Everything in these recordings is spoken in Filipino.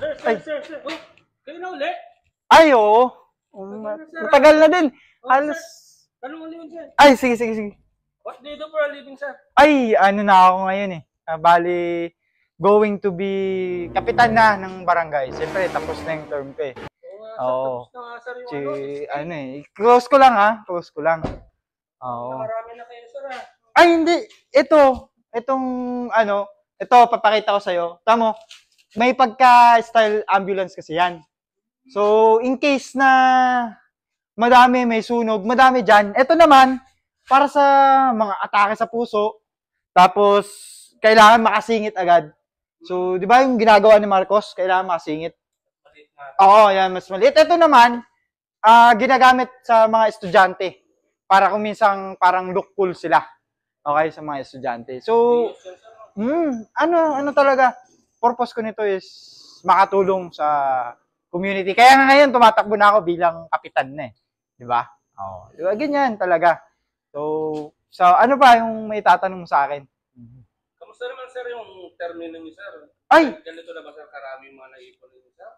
Sir, sir, Ay. sir, sir. Oh, kayo na uli? Ay, oo. Matagal na din. Oh, Halos... sir. Tanong ulit yun, sir. Ay, sige, sige, sige. What do you do for a living, sir? Ay, ano na ako ngayon eh. Bali, going to be kapitan na ng barangay. Siyempre, tapos na yung term ko eh. Oo. Tapos na nga, sir, yung Si, ano, ano eh. Close ko lang ha. Close ko lang. Oo. Nakarami na kayo, sir, ah. Ay, hindi. Itong, ano, ito, papakita ko sa'yo. Tamo, may pagka-style ambulance kasi yan. So, in case na madami, may sunog, madami dyan. Ito naman, para sa mga atake sa puso, tapos, kailangan makasingit agad. So, di ba yung ginagawa ni Marcos, kailangan makasingit? Oo, yan, mas maliit. Ito naman, ginagamit sa mga estudyante para kung minsang parang look cool sila. Okay, sa mga estudyante. So, ano talaga, purpose ko nito is makatulong sa community. Kaya nga ngayon, tumatakbo na ako bilang kapitan na eh. Di ba? Oo. Di ba? Ganyan talaga. So, ano pa yung may tatanong mo sa akin? Kamusta naman, sir, yung termino niyo, sir? Ay! Ganito na ba, sir, karami mga naipon niyo, sir?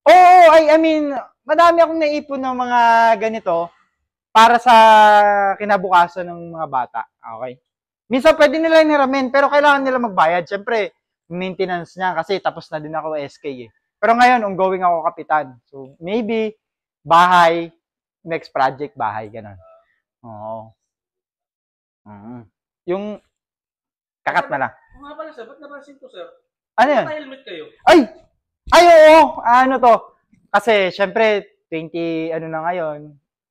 Oo, I mean, madami akong naipon ng mga ganito para sa kinabukasan ng mga bata. Okay? Minsan pwede nila niramin, pero kailangan nila magbayad. Siyempre, maintenance niya kasi tapos na din ako SK eh. Pero ngayon, ongoing ako kapitan. So, maybe, bahay, next project, bahay, ganun. Oo. Yung, kakat na lang. Kung nga pala, sir, ba't napansin ko, sir? Ano yan? Naka-helmet kayo? Ay, oo, ano to? Kasi, syempre, 20, ano na ngayon,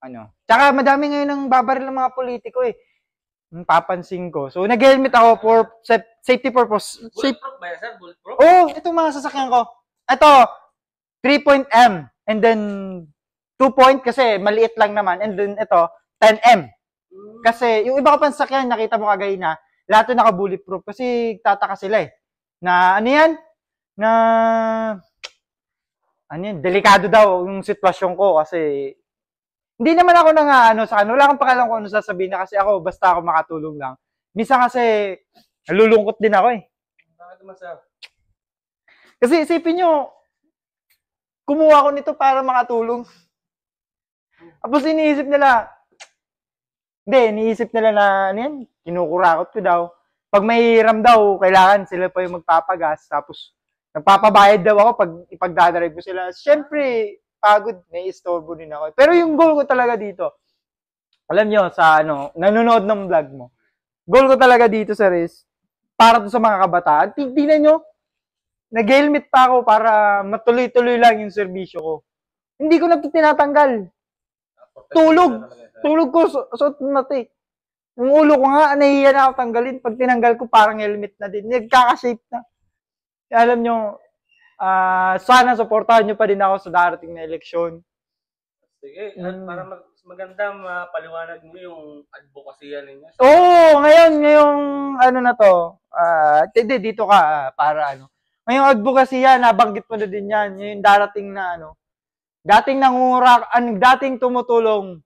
ano. Tsaka, madami ngayon ang babaril ng mga politiko eh. Papansin ko. So, nag-helmet ako for safety purpose. Bulletproof ba yan, sir? Bulletproof? Oo, itong mga sasakyan ko. Ito, 3.M. And then, 2 kasi maliit lang naman. And then, ito, 10M. Kasi, yung iba ko pang sasakyan, nakita mo kagay na, lahat yung naka-bulletproof. Kasi, tataka sila eh. Na, ano yan? Na, ano yan? Delikado daw yung sitwasyon ko. Kasi, hindi naman ako sa ano. Wala akong pakalam kung ano sasabihin na kasi ako, basta ako makatulong lang. Minsan kasi, nalulungkot din ako eh. Bakit naman, sir? Kasi isipin nyo, kumuha ko nito para makatulong. Tapos iniisip nila na, ano yan, kinukurakot ko daw. Pag may hiram daw, kailangan sila pa yung magpapagas. Tapos, nagpapabayad daw ako pag ipagdadrive ko sila. Siyempre, pagod, nai-istorbo din ako. Pero yung goal ko talaga dito, alam nyo, sa ano, nanonood ng vlog mo, goal ko talaga dito, sir, is, para to sa mga kabataan. Tignan nyo, nag-helmet pa ako para matuloy-tuloy lang yung serbisyo ko. Hindi ko na ito tinatanggal. Tulog ko, suot na ito eh. Yung ulo ko nga, nahihiya na ako tanggalin. Pag tinanggal ko, parang helmet na din. Nagkaka-shape na. Kaya alam nyo, sana supportahan nyo pa din ako sa darating na eleksyon. Sige, at para maganda mapaliwanag mo yung advocacy ninyo. Oo, ngayong ano na to, dito ka, para ano. Ngayong advocacy yan, nabanggit mo na din yan. Yung darating na ano, dating dating tumutulong,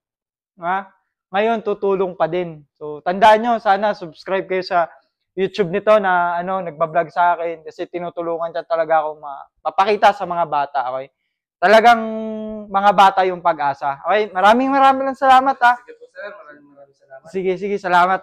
ha? Ngayon tutulong pa din. So, tandaan nyo, sana subscribe kayo sa YouTube nito na ano, nagbablog sa akin kasi tinutulungan dyan talaga ako mapakita sa mga bata, okay? Talagang mga bata yung pag-asa. Okay, maraming lang salamat ha. Sige po, sir, maraming salamat. Sige, salamat.